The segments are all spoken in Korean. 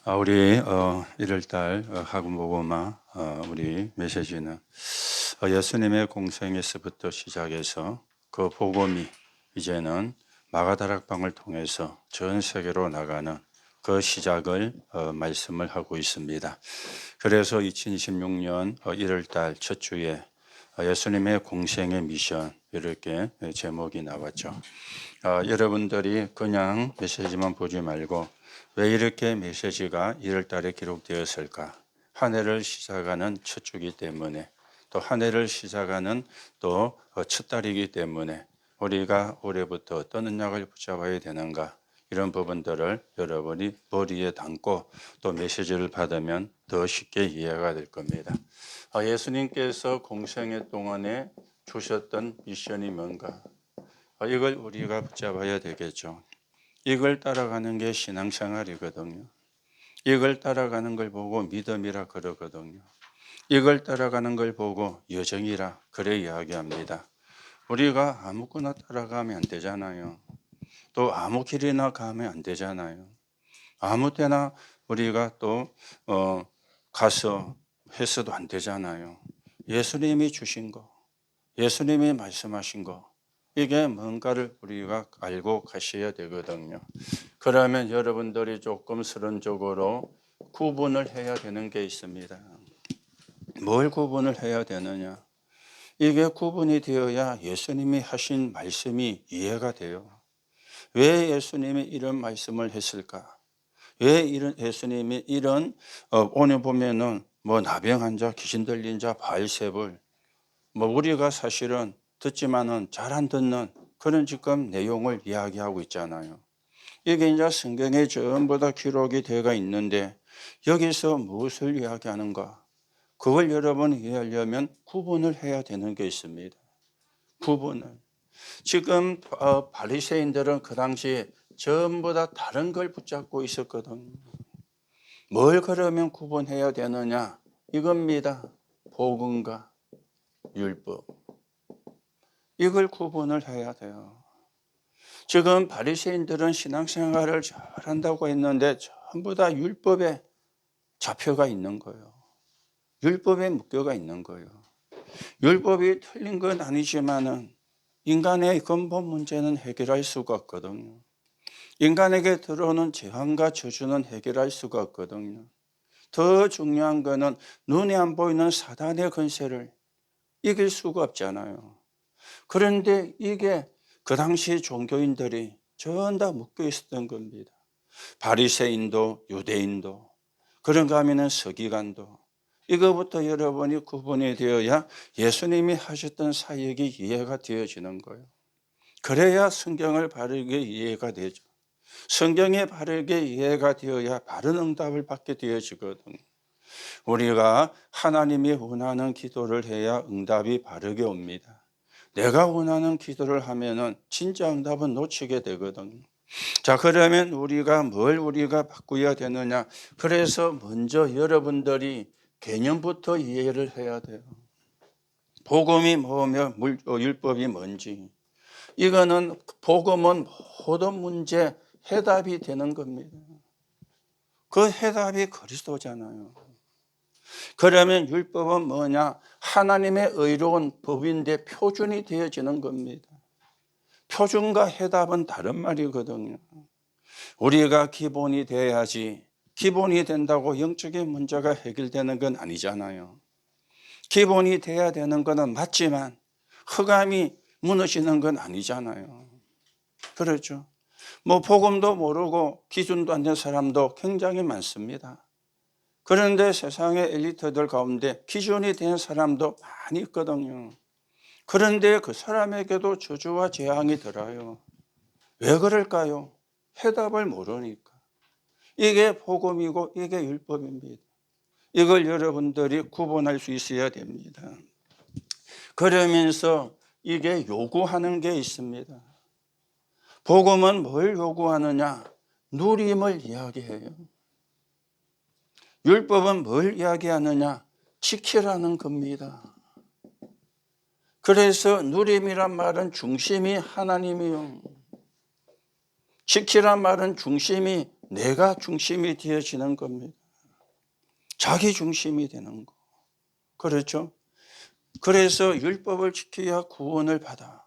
우리 1월달 학음보고마 우리 메시지는 예수님의 공생에서부터 시작해서 그 복음이 이제는 마가다락방을 통해서 전 세계로 나가는 그 시작을 말씀을 하고 있습니다. 그래서 2026년 1월달 첫 주에 예수님의 공생의 미션 이렇게 제목이 나왔죠. 여러분들이 그냥 메시지만 보지 말고 왜 이렇게 메시지가 1월 달에 기록되었을까? 한 해를 시작하는 첫 주기 때문에 또 한 해를 시작하는 또 첫 달이기 때문에 우리가 올해부터 어떤 언약을 붙잡아야 되는가? 이런 부분들을 여러분이 머리에 담고 또 메시지를 받으면 더 쉽게 이해가 될 겁니다. 예수님께서 공생애 동안에 주셨던 미션이 뭔가? 이걸 우리가 붙잡아야 되겠죠. 이걸 따라가는 게 신앙생활이거든요. 이걸 따라가는 걸 보고 믿음이라 그러거든요. 이걸 따라가는 걸 보고 여정이라 그래 이야기합니다. 우리가 아무거나 따라가면 안 되잖아요. 또 아무 길이나 가면 안 되잖아요. 아무 때나 우리가 또 가서 했어도 안 되잖아요. 예수님이 주신 거, 예수님이 말씀하신 거, 이게 뭔가를 우리가 알고 가셔야 되거든요. 그러면 여러분들이 조금 서론적으로 구분을 해야 되는 게 있습니다. 뭘 구분을 해야 되느냐? 이게 구분이 되어야 예수님이 하신 말씀이 이해가 돼요. 왜 예수님이 이런 말씀을 했을까? 왜 이런 예수님이 이런 오늘 보면은 뭐 나병 환자, 귀신 들린 자, 바알세불 뭐 우리가 사실은 듣지만은 잘 안 듣는 그런 지금 내용을 이야기하고 있잖아요. 이게 이제 성경에 전부 다 기록이 되어 있는데 여기서 무엇을 이야기하는가? 그걸 여러분이 이해하려면 구분을 해야 되는 게 있습니다. 구분을. 지금 바리새인들은 그 당시에 전부 다 다른 걸 붙잡고 있었거든요. 뭘 그러면 구분해야 되느냐? 이겁니다. 복음과 율법. 이걸 구분을 해야 돼요. 지금 바리새인들은 신앙생활을 잘한다고 했는데 전부 다 율법에 잡혀가 있는 거예요. 율법에 묶여가 있는 거예요. 율법이 틀린 건 아니지만은 인간의 근본 문제는 해결할 수가 없거든요. 인간에게 들어오는 재앙과 저주는 해결할 수가 없거든요. 더 중요한 거는 눈에 안 보이는 사단의 권세를 이길 수가 없잖아요. 그런데 이게 그 당시 종교인들이 전 다 묶여 있었던 겁니다. 바리새인도 유대인도 그런가 하면은 서기관도 이거부터 여러분이 구분이 되어야 예수님이 하셨던 사역이 이해가 되어지는 거예요. 그래야 성경을 바르게 이해가 되죠. 성경에 바르게 이해가 되어야 바른 응답을 받게 되어지거든요. 우리가 하나님이 원하는 기도를 해야 응답이 바르게 옵니다. 내가 원하는 기도를 하면은 진짜 응답은 놓치게 되거든요. 자, 그러면 우리가 바꾸어야 되느냐? 그래서 먼저 여러분들이 개념부터 이해를 해야 돼요. 복음이 뭐며 율법이 뭔지. 이거는 복음은 모든 문제 해답이 되는 겁니다. 그 해답이 그리스도잖아요. 그러면 율법은 뭐냐? 하나님의 의로운 법인데 표준이 되어지는 겁니다. 표준과 해답은 다른 말이거든요. 우리가 기본이 돼야지 기본이 된다고 영적인 문제가 해결되는 건 아니잖아요. 기본이 돼야 되는 것은 맞지만 흑암이 무너지는 건 아니잖아요. 그렇죠. 뭐 복음도 모르고 기준도 안 된 사람도 굉장히 많습니다. 그런데 세상의 엘리트들 가운데 기준이 된 사람도 많이 있거든요. 그런데 그 사람에게도 저주와 재앙이 들어요. 왜 그럴까요? 해답을 모르니까. 이게 복음이고 이게 율법입니다. 이걸 여러분들이 구분할 수 있어야 됩니다. 그러면서 이게 요구하는 게 있습니다. 복음은 뭘 요구하느냐? 누림을 이야기해요. 율법은 뭘 이야기하느냐? 지키라는 겁니다. 그래서 누림이란 말은 중심이 하나님이요. 지키란 말은 중심이 내가 중심이 되어지는 겁니다. 자기 중심이 되는 거. 그렇죠? 그래서 율법을 지켜야 구원을 받아.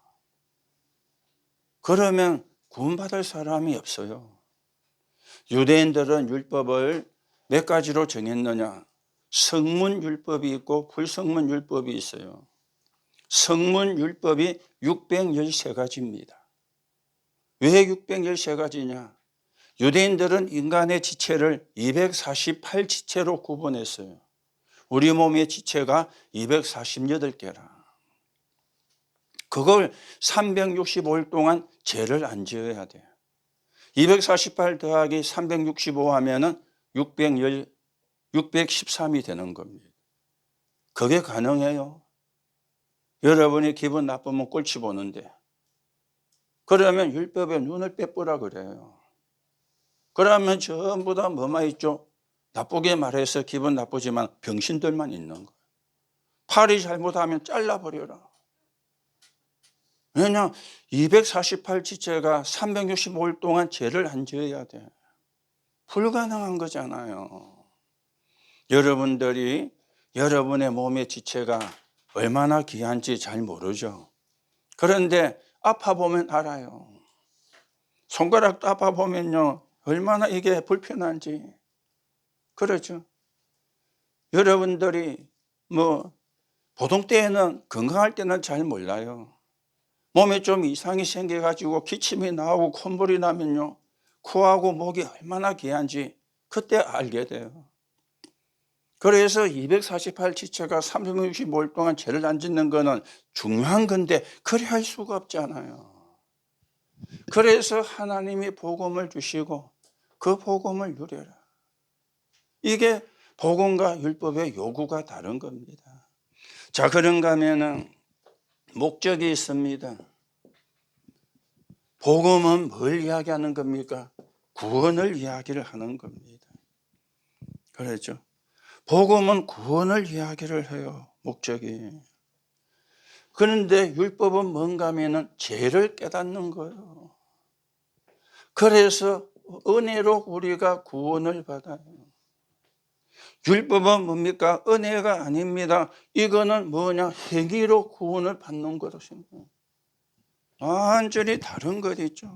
그러면 구원받을 사람이 없어요. 유대인들은 율법을 몇 가지로 정했느냐? 성문 율법이 있고 불성문 율법이 있어요. 성문 율법이 613가지입니다. 왜 613가지냐? 유대인들은 인간의 지체를 248지체로 구분했어요. 우리 몸의 지체가 248개라. 그걸 365일 동안 죄를 안 지어야 돼요. 248 더하기 365 하면은 613이 되는 겁니다. 그게 가능해요. 여러분이 기분 나쁘면 꼴찌 보는데 그러면 율법에 눈을 빼보라 그래요. 그러면 전부 다 뭐만 있죠? 나쁘게 말해서 기분 나쁘지만 병신들만 있는 거예요. 팔이 잘못하면 잘라버려라. 왜냐? 248지체가 365일 동안 죄를 안 지어야 돼. 불가능한 거잖아요. 여러분들이 여러분의 몸의 지체가 얼마나 귀한지 잘 모르죠. 그런데 아파보면 알아요. 손가락도 아파보면요. 얼마나 이게 불편한지. 그렇죠. 여러분들이 보통 때에는 건강할 때는 잘 몰라요. 몸에 좀 이상이 생겨가지고 기침이 나오고 콧물이 나면요. 코하고 목이 얼마나 귀한지 그때 알게 돼요. 그래서 248지체가 365일 동안 죄를 안 짓는 거는 중요한 건데 그래 할 수가 없잖아요. 그래서 하나님이 복음을 주시고 그 복음을 누려라. 이게 복음과 율법의 요구가 다른 겁니다. 자, 그런가 하면은 목적이 있습니다. 복음은 뭘 이야기하는 겁니까? 구원을 이야기를 하는 겁니다. 그렇죠? 복음은 구원을 이야기를 해요. 목적이. 그런데 율법은 뭔가 하면은 죄를 깨닫는 거예요. 그래서 은혜로 우리가 구원을 받아요. 율법은 뭡니까? 은혜가 아닙니다. 이거는 뭐냐? 행위로 구원을 받는 것입니다. 완전히 다른 것이죠.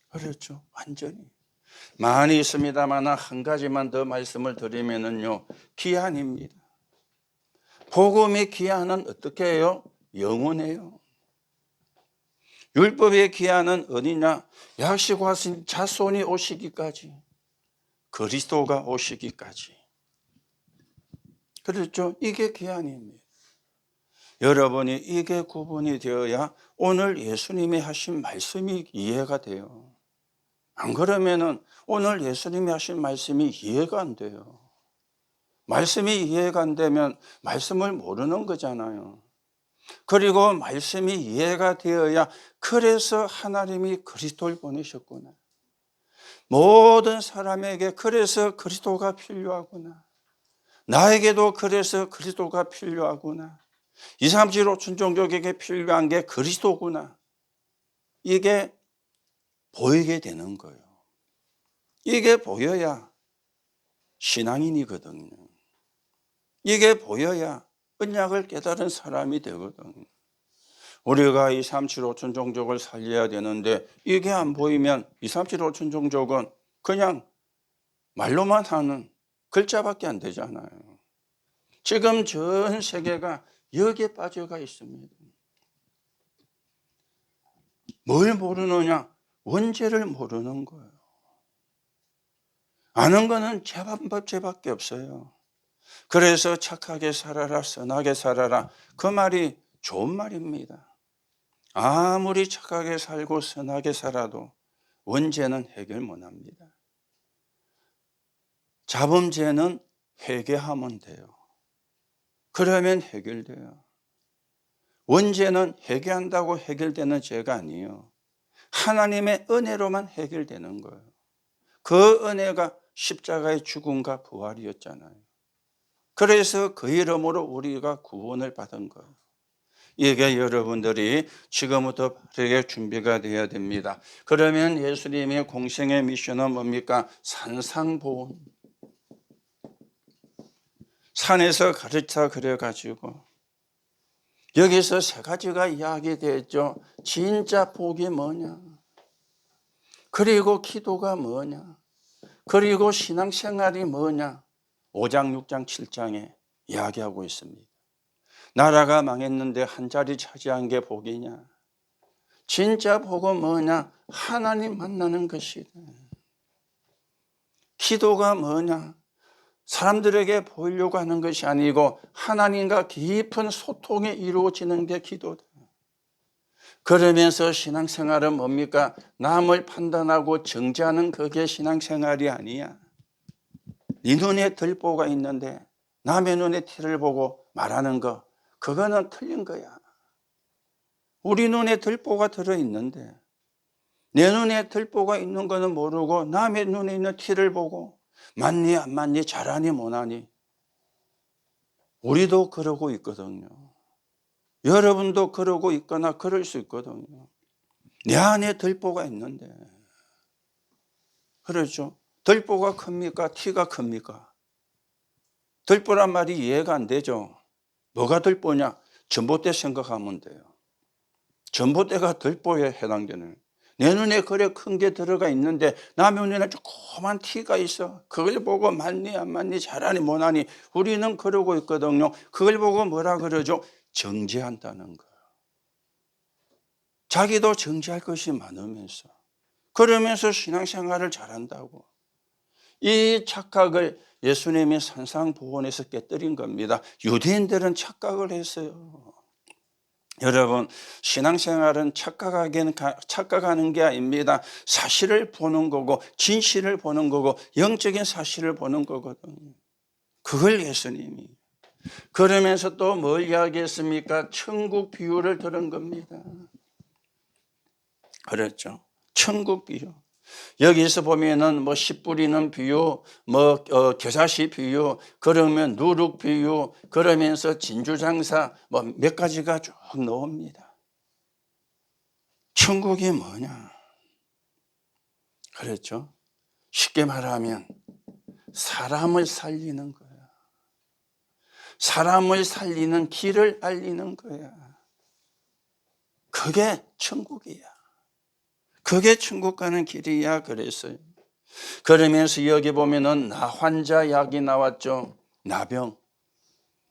그렇죠. 완전히. 많이 있습니다만 한 가지만 더 말씀을 드리면은요. 기한입니다. 복음의 기한은 어떻게 해요? 영원해요. 율법의 기한은 어디냐? 약속하신 자손이 오시기까지. 그리스도가 오시기까지. 그렇죠? 이게 기한입니다. 여러분이 이게 구분이 되어야 오늘 예수님이 하신 말씀이 이해가 돼요. 안 그러면은 오늘 예수님이 하신 말씀이 이해가 안 돼요. 말씀이 이해가 안 되면 말씀을 모르는 거잖아요. 그리고 말씀이 이해가 되어야 그래서 하나님이 그리스도를 보내셨구나. 모든 사람에게 그래서 그리스도가 필요하구나. 나에게도 그래서 그리스도가 필요하구나. 2, 3, 7, 5천 종족에게 필요한 게 그리스도구나. 이게 보이게 되는 거예요. 이게 보여야 신앙인이거든요. 이게 보여야 언약을 깨달은 사람이 되거든요. 우리가 2, 3, 7, 5천 종족을 살려야 되는데 이게 안 보이면 2, 3, 7, 5천 종족은 그냥 말로만 하는 글자밖에 안 되잖아요. 지금 전 세계가 여기에 빠져가 있습니다. 뭘 모르느냐? 원죄를 모르는 거예요. 아는 거는 죄밖에 없어요. 그래서 착하게 살아라, 선하게 살아라. 그 말이 좋은 말입니다. 아무리 착하게 살고 선하게 살아도 원죄는 해결 못합니다. 자범죄는 회개하면 돼요. 그러면 해결돼요. 원죄는 회개한다고 해결되는 죄가 아니에요. 하나님의 은혜로만 해결되는 거예요. 그 은혜가 십자가의 죽음과 부활이었잖아요. 그래서 그 이름으로 우리가 구원을 받은 거예요. 이게 여러분들이 지금부터 바르게 준비가 되어야 됩니다. 그러면 예수님의 공생의 미션은 뭡니까? 산상보온. 산에서 가르쳐 그래가지고 여기서 세 가지가 이야기되었죠. 진짜 복이 뭐냐? 그리고 기도가 뭐냐? 그리고 신앙생활이 뭐냐? 5장, 6장, 7장에 이야기하고 있습니다. 나라가 망했는데 한 자리 차지한 게 복이냐? 진짜 복은 뭐냐? 하나님 만나는 것이다. 기도가 뭐냐? 사람들에게 보이려고 하는 것이 아니고 하나님과 깊은 소통이 이루어지는 게 기도다. 그러면서 신앙생활은 뭡니까? 남을 판단하고 정죄하는 그게 신앙생활이 아니야. 네 눈에 들보가 있는데 남의 눈에 티를 보고 말하는 거, 그거는 틀린 거야. 우리 눈에 들보가 들어있는데 내 눈에 들보가 있는 거는 모르고 남의 눈에 있는 티를 보고 맞니 안 맞니 잘하니 못하니, 우리도 그러고 있거든요. 여러분도 그러고 있거나 그럴 수 있거든요. 내 안에 들보가 있는데, 그렇죠? 들보가 큽니까? 티가 큽니까? 들보란 말이 이해가 안 되죠. 뭐가 들보냐? 전봇대 생각하면 돼요. 전봇대가 들보에 해당되는. 내 눈에 그래 큰 게 들어가 있는데 남의 눈에 조그만 티가 있어. 그걸 보고 맞니 안 맞니 잘하니 못하니 우리는 그러고 있거든요. 그걸 보고 뭐라 그러죠? 정죄한다는 거예요. 자기도 정죄할 것이 많으면서, 그러면서 신앙생활을 잘한다고. 이 착각을 예수님이 산상보원에서 깨뜨린 겁니다. 유대인들은 착각을 했어요. 여러분, 신앙생활은 착각하는 게 아닙니다. 사실을 보는 거고 진실을 보는 거고 영적인 사실을 보는 거거든요. 그걸 예수님이. 그러면서 또 뭘 이야기했습니까? 천국 비유를 들은 겁니다. 그렇죠. 천국 비유. 여기서 보면은 뭐 씨 뿌리는 비유, 겨자씨 비유, 그러면 누룩 비유, 그러면서 진주장사 뭐 몇 가지가 쭉 나옵니다. 천국이 뭐냐? 그렇죠. 쉽게 말하면 사람을 살리는 거야. 사람을 살리는 길을 알리는 거야. 그게 천국이야. 그게 천국 가는 길이야 그랬어요. 그러면서 여기 보면은 나환자 약이 나왔죠. 나병.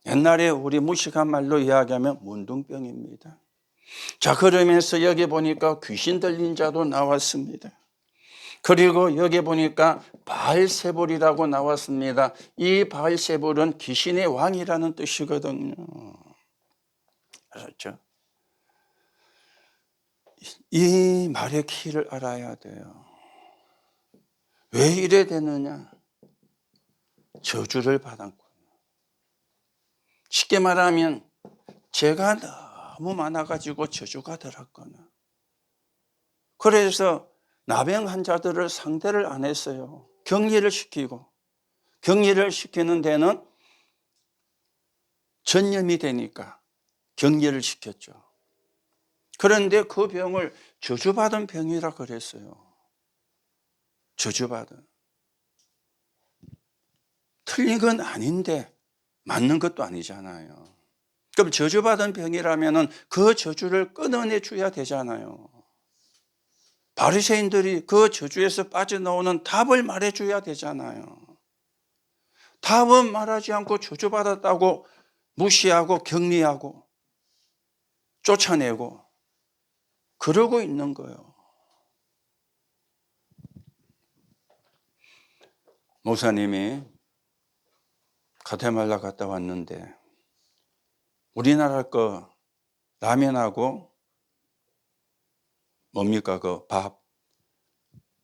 옛날에 우리 무식한 말로 이야기하면 문둥병입니다. 자, 그러면서 여기 보니까 귀신 들린 자도 나왔습니다. 그리고 여기 보니까 바알세불이라고 나왔습니다. 이 바알세불은 귀신의 왕이라는 뜻이거든요. 그렇죠? 이 말의 키를 알아야 돼요. 왜 이래 되느냐? 저주를 받았고. 쉽게 말하면 죄가 너무 많아가지고 저주가 들었거나. 그래서 나병 환자들을 상대를 안 했어요. 격리를 시키고. 격리를 시키는 데는 전염이 되니까 격리를 시켰죠. 그런데 그 병을 저주받은 병이라 그랬어요. 저주받은. 틀린 건 아닌데 맞는 것도 아니잖아요. 그럼 저주받은 병이라면 그 저주를 끊어내 줘야 되잖아요. 바리새인들이 그 저주에서 빠져나오는 답을 말해 줘야 되잖아요. 답은 말하지 않고 저주받았다고 무시하고 격리하고 쫓아내고 그러고 있는 거예요. 목사님이 가테말라 갔다 왔는데 우리나라 거 라면하고 뭡니까 그 밥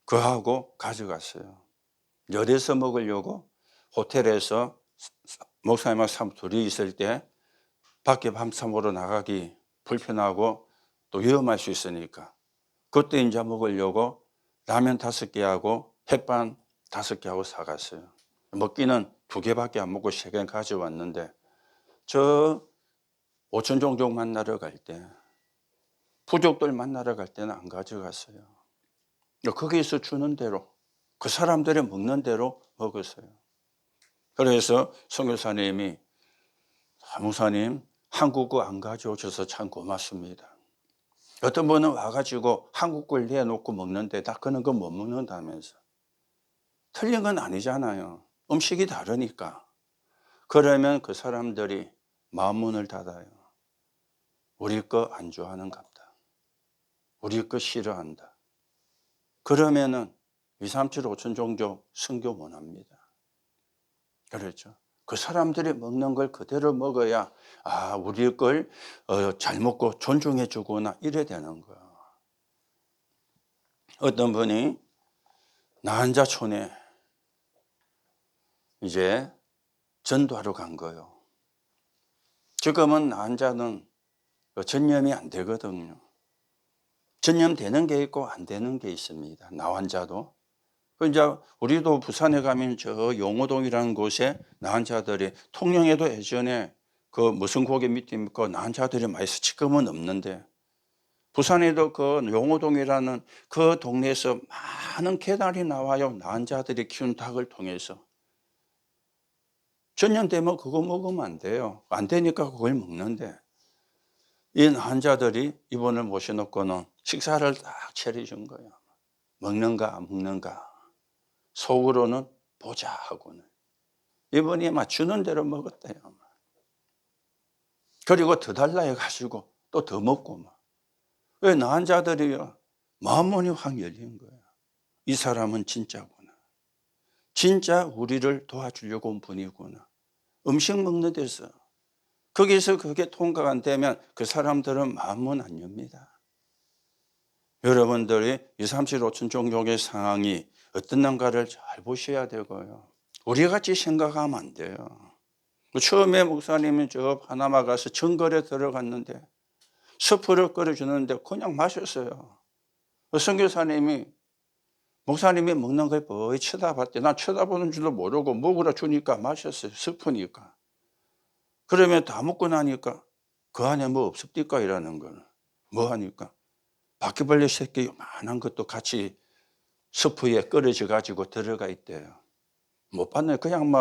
그하고 가져갔어요. 열에서 먹으려고 호텔에서 목사님하고 둘이 있을 때 밖에 밤새 먹으러 나가기 불편하고 또 위험할 수 있으니까 그때 이제 먹으려고 라면 5개하고 햇반 5개하고 사갔어요. 먹기는 2개밖에 안 먹고 3개 가져왔는데 저 오천 종족 만나러 갈 때, 부족들 만나러 갈 때는 안 가져갔어요. 거기에서 주는 대로, 그 사람들이 먹는 대로 먹었어요. 그래서 선교사님이, 목사님 한국 거 안 가져오셔서 참 고맙습니다. 어떤 분은 와가지고 한국 걸 내놓고 먹는데 다 그런 거 못 먹는다면서. 틀린 건 아니잖아요. 음식이 다르니까. 그러면 그 사람들이 마음 문을 닫아요. 우리 거 안 좋아하는갑다. 우리 거 싫어한다. 그러면은 2, 3, 7, 5천 종족 선교 못 합니다. 그렇죠. 그 사람들이 먹는 걸 그대로 먹어야 우리 걸 잘 먹고 존중해 주구나 이래 되는 거야. 어떤 분이 나한자촌에 이제 전도하러 간 거예요. 지금은 나한자는 전염이 안 되거든요. 전염되는 게 있고 안 되는 게 있습니다. 나환자도. 이제 우리도 부산에 가면 저 용호동이라는 곳에 나환자들이, 통영에도 예전에 그 무슨 고개 밑에 있고 나환자들이 많이 있어. 지금은 없는데, 부산에도 그 용호동이라는 그 동네에서 많은 계단이 나와요. 나환자들이 키운 닭을 통해서. 전염되면 그거 먹으면 안 돼요. 안 되니까 그걸 먹는데, 이 환자들이 이분을 모셔놓고는 식사를 딱 차려준 거예요. 먹는가 안 먹는가. 속으로는 보자 하고는. 이분이 막 주는 대로 먹었대요. 그리고 더 달라 해가지고 또 더 먹고 막. 왜 환자들이요? 마음문이 확 열린 거예요. 이 사람은 진짜구나. 진짜 우리를 도와주려고 온 분이구나. 음식 먹는 데서. 거기서 그게 통과가 안 되면 그 사람들은 마음은 안 엽니다. 여러분들이 2, 3, 7, 5천 종족의 상황이 어떤가를 잘 보셔야 되고요. 우리 같이 생각하면 안 돼요. 처음에 목사님이 저 파나마 가서 정글에 들어갔는데 스프를 끓여주는데 그냥 마셨어요. 선교사님이, 목사님이 먹는 걸 거의 쳐다봤대. 난 쳐다보는 줄도 모르고 먹으라 주니까 마셨어요. 스프니까. 그러면 다 먹고 나니까 그 안에 뭐 없습니까? 이라는 거는. 뭐 하니까? 바퀴벌레 새끼 요만한 것도 같이 스프에 끓여져 가지고 들어가 있대요. 못 봤네. 그냥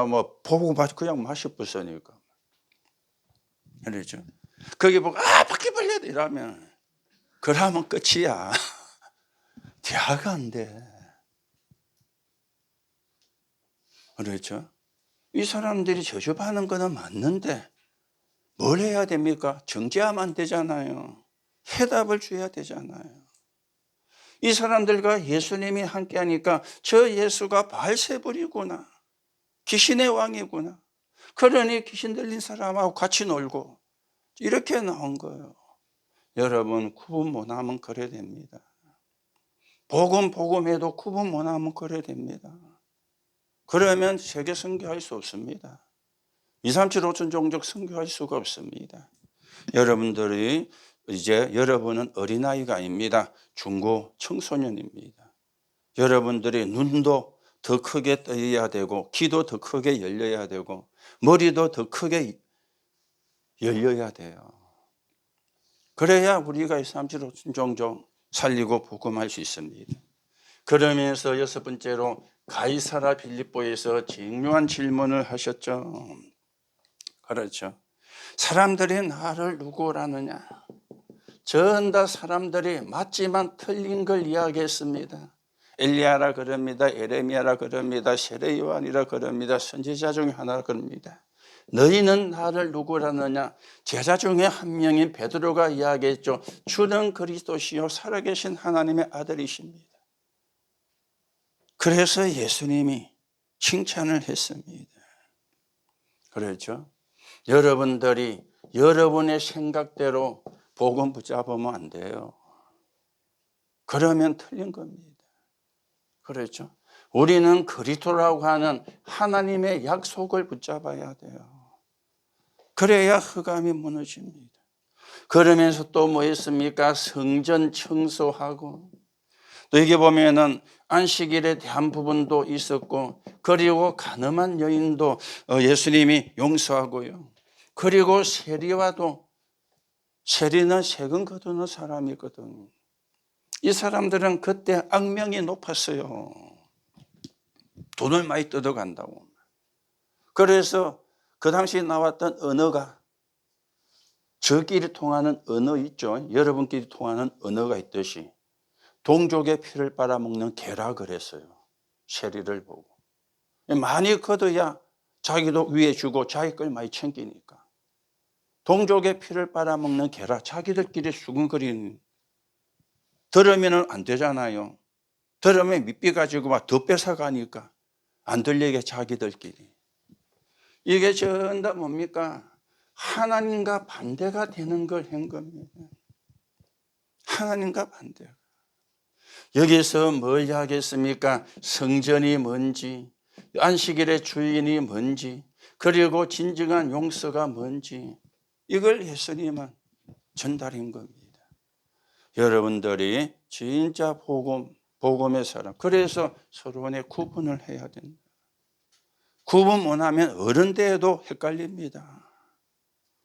보고 그냥 마셔버리니까. 그렇죠. 거기 보고, 바퀴벌레다 이러면, 그러면 끝이야. 대화가 안 돼. 그렇죠. 이 사람들이 저주받는 거는 맞는데, 뭘 해야 됩니까? 정죄하면 안 되잖아요. 해답을 줘야 되잖아요. 이 사람들과 예수님이 함께 하니까 저 예수가 바알세불이구나. 귀신의 왕이구나. 그러니 귀신 들린 사람하고 같이 놀고 이렇게 나온 거예요. 여러분, 구분 못하면 그래야 됩니다. 복음해도 구분 못하면 그래야 됩니다. 그러면 세계 선교할 수 없습니다. 2, 3, 7, 5천 종족 선교할 수가 없습니다. 여러분들이 이제, 여러분은 어린아이가 아닙니다. 중고 청소년입니다. 여러분들이 눈도 더 크게 떠야 되고, 귀도 더 크게 열려야 되고, 머리도 더 크게 열려야 돼요. 그래야 우리가 2, 3, 7, 5천 종족 살리고 복음할 수 있습니다. 그러면서 여섯 번째로 가이사라 빌립보에서 중요한 질문을 하셨죠. 그렇죠. 사람들이 나를 누구라느냐. 전다 사람들이 맞지만 틀린 걸 이야기했습니다. 엘리야라 그럽니다. 에레미야라 그럽니다. 세례 요한이라 그럽니다. 선지자 중에 하나라 그럽니다. 너희는 나를 누구라느냐. 제자 중에 한 명인 베드로가 이야기했죠. 주는 그리스도시요 살아계신 하나님의 아들이십니다. 그래서 예수님이 칭찬을 했습니다. 그렇죠. 여러분들이 여러분의 생각대로 복음 붙잡으면 안 돼요. 그러면 틀린 겁니다. 그렇죠. 우리는 그리스도라고 하는 하나님의 약속을 붙잡아야 돼요. 그래야 흑암이 무너집니다. 그러면서 또 뭐 했습니까? 성전 청소하고, 또 여기 보면은 안식일에 대한 부분도 있었고, 그리고 가늠한 여인도 예수님이 용서하고요. 그리고 세리와도 세리는 세금 거두는 사람이거든. 이 사람들은 그때 악명이 높았어요. 돈을 많이 뜯어간다고. 그래서 그 당시에 나왔던 언어가, 저끼리 통하는 언어 있죠. 여러분끼리 통하는 언어가 있듯이 동족의 피를 빨아먹는 개라 그랬어요. 세리를 보고. 많이 거둬야 자기도 위에 주고 자기 걸 많이 챙기니까. 동족의 피를 빨아먹는 개라, 자기들끼리 수근거리는. 들으면 안 되잖아요. 들으면 밑비 가지고 막 더 뺏어가니까 안 들리게 자기들끼리. 이게 전부 뭡니까? 하나님과 반대가 되는 걸 한 겁니다. 하나님과 반대가. 여기서 뭘 이야기했습니까? 성전이 뭔지, 안식일의 주인이 뭔지, 그리고 진정한 용서가 뭔지, 이걸 예수님은 전달한 겁니다. 여러분들이 진짜 복음의 사람, 그래서 서로 간에 구분을 해야 된다. 구분 못하면 어른 때에도 헷갈립니다.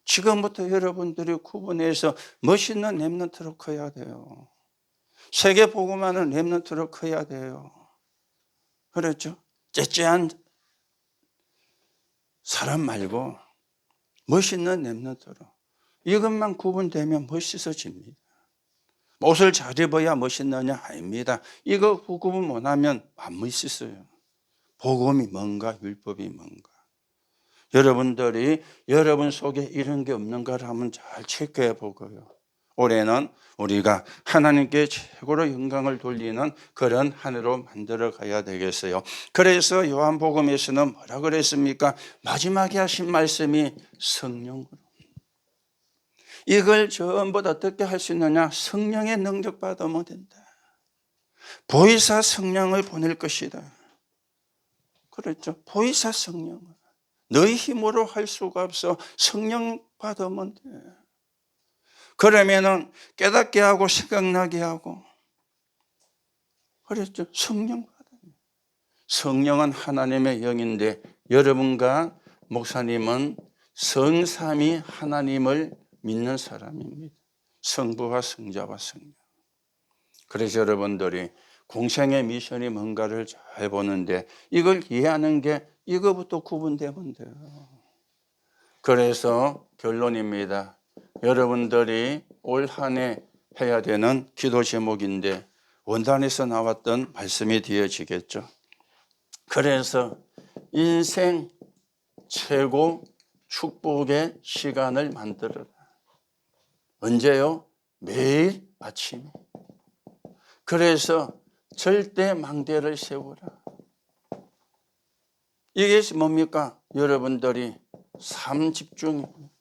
지금부터 여러분들이 구분해서 멋있는 랩런트로 커야 돼요. 세계 복음하는 랩런트로 커야 돼요. 그렇죠? 째째한 사람 말고 멋있는 랩런트로. 이것만 구분되면 멋있어집니다. 옷을 잘 입어야 멋있느냐? 아닙니다. 이거 구분 못하면 안 멋있어요. 복음이 뭔가, 율법이 뭔가. 여러분들이 여러분 속에 이런 게 없는가를 한번 잘 체크해 보고요. 올해는 우리가 하나님께 최고로 영광을 돌리는 그런 한 해로 만들어 가야 되겠어요. 그래서 요한복음에서는 뭐라 그랬습니까? 마지막에 하신 말씀이 성령으로. 이걸 전부 다 어떻게 할 수 있느냐? 성령의 능력 받으면 된다. 보혜사 성령을 보낼 것이다. 그렇죠? 보혜사 성령을. 너희 힘으로 할 수가 없어. 성령 받으면 돼. 그러면은 깨닫게 하고 생각나게 하고. 그랬죠. 성령 받아요. 성령은 하나님의 영인데 여러분과 목사님은 성삼위 하나님을 믿는 사람입니다. 성부와 성자와 성령. 그래서 여러분들이 공생의 미션이 뭔가를 잘 보는데 이걸 이해하는 게 이거부터 구분되면 돼요. 그래서 결론입니다. 여러분들이 올 한 해 해야 되는 기도 제목인데 원단에서 나왔던 말씀이 되어지겠죠. 그래서 인생 최고 축복의 시간을 만들어라. 언제요? 매일 아침에. 그래서 절대 망대를 세우라. 이게 뭡니까? 여러분들이 삶 집중입니다.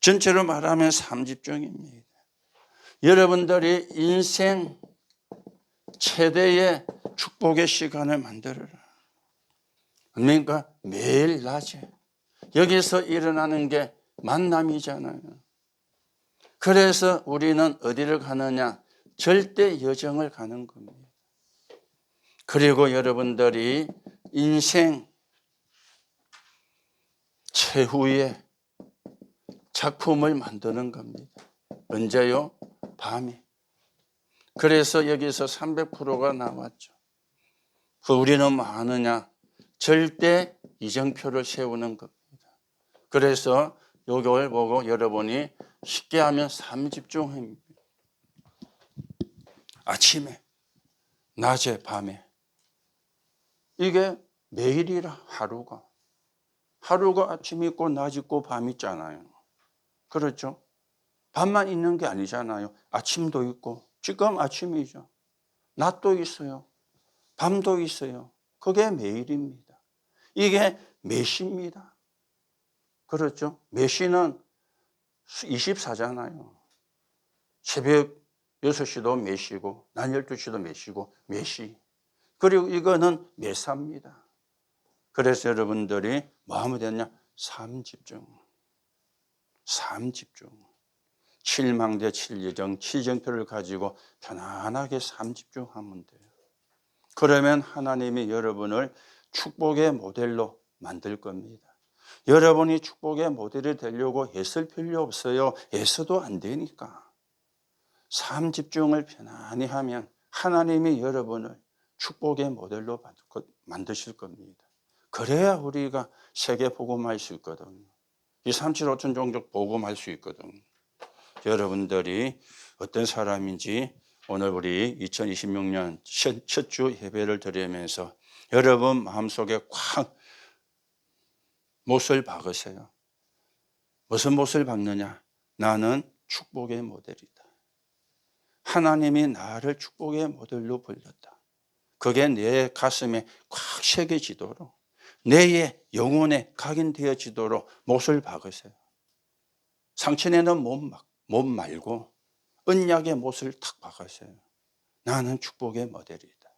전체로 말하면 삶 집중입니다. 여러분들이 인생 최대의 축복의 시간을 만들어라. 그러니까 매일 낮에 여기서 일어나는 게 만남이잖아요. 그래서 우리는 어디를 가느냐? 절대 여정을 가는 겁니다. 그리고 여러분들이 인생 최후의 작품을 만드는 겁니다. 언제요? 밤에. 그래서 여기서 300%가 나왔죠. 우리는 뭐 하느냐? 절대 이정표를 세우는 겁니다. 그래서 이걸 보고 여러분이 쉽게 하면 삶 집중입니다. 아침에, 낮에, 밤에. 이게 매일이라 하루가. 하루가 아침 있고 낮 있고 밤 있잖아요. 그렇죠? 밤만 있는 게 아니잖아요. 아침도 있고. 지금 아침이죠. 낮도 있어요. 밤도 있어요. 그게 매일입니다. 이게 메시입니다. 그렇죠? 메시는 24잖아요. 새벽 6시도 메시고, 낮 12시도 메시고, 메시. 그리고 이거는 메사입니다. 그래서 여러분들이 뭐 하면 되냐? 삶 집중. 삶 집중. 7망대 7예정, 7정표를 가지고 편안하게 삶 집중하면 돼요. 그러면 하나님이 여러분을 축복의 모델로 만들 겁니다. 여러분이 축복의 모델이 되려고 애쓸 필요 없어요. 애써도 안 되니까. 삶 집중을 편안히 하면 하나님이 여러분을 축복의 모델로 만드실 겁니다. 그래야 우리가 세계 복음할 수 있거든요. 237 5천 종족 복음할 수 있거든요. 여러분들이 어떤 사람인지 오늘 우리 2026년 첫 주 예배를 드리면서 여러분 마음속에 콱 못을 박으세요. 무슨 못을 박느냐? 나는 축복의 모델이다. 하나님이 나를 축복의 모델로 불렀다. 그게 내 가슴에 꽉 새겨지도록, 내 영혼에 각인되어지도록 못을 박으세요. 상처내는 못 말고 언약의 못을 탁 박으세요. 나는 축복의 모델이다.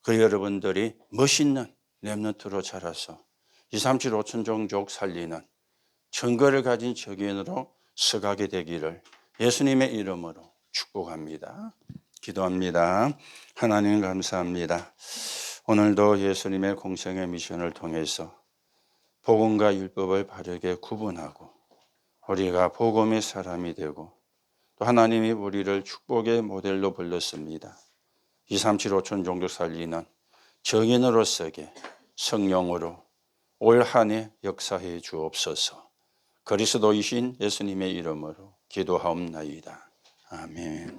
그 여러분들이 멋있는 렘넌트로 자라서 237 5천 종족 살리는 증거를 가진 적인으로 서가게 되기를 예수님의 이름으로 축복합니다. 기도합니다. 하나님 감사합니다. 오늘도 예수님의 공생의 미션을 통해서 복음과 율법을 바르게 구분하고 우리가 복음의 사람이 되고 또 하나님이 우리를 축복의 모델로 불렀습니다. 237 5천 종족 살리는 정인으로서게 성령으로 올 한 해 역사해 주옵소서. 그리스도이신 예수님의 이름으로 기도하옵나이다. 아멘.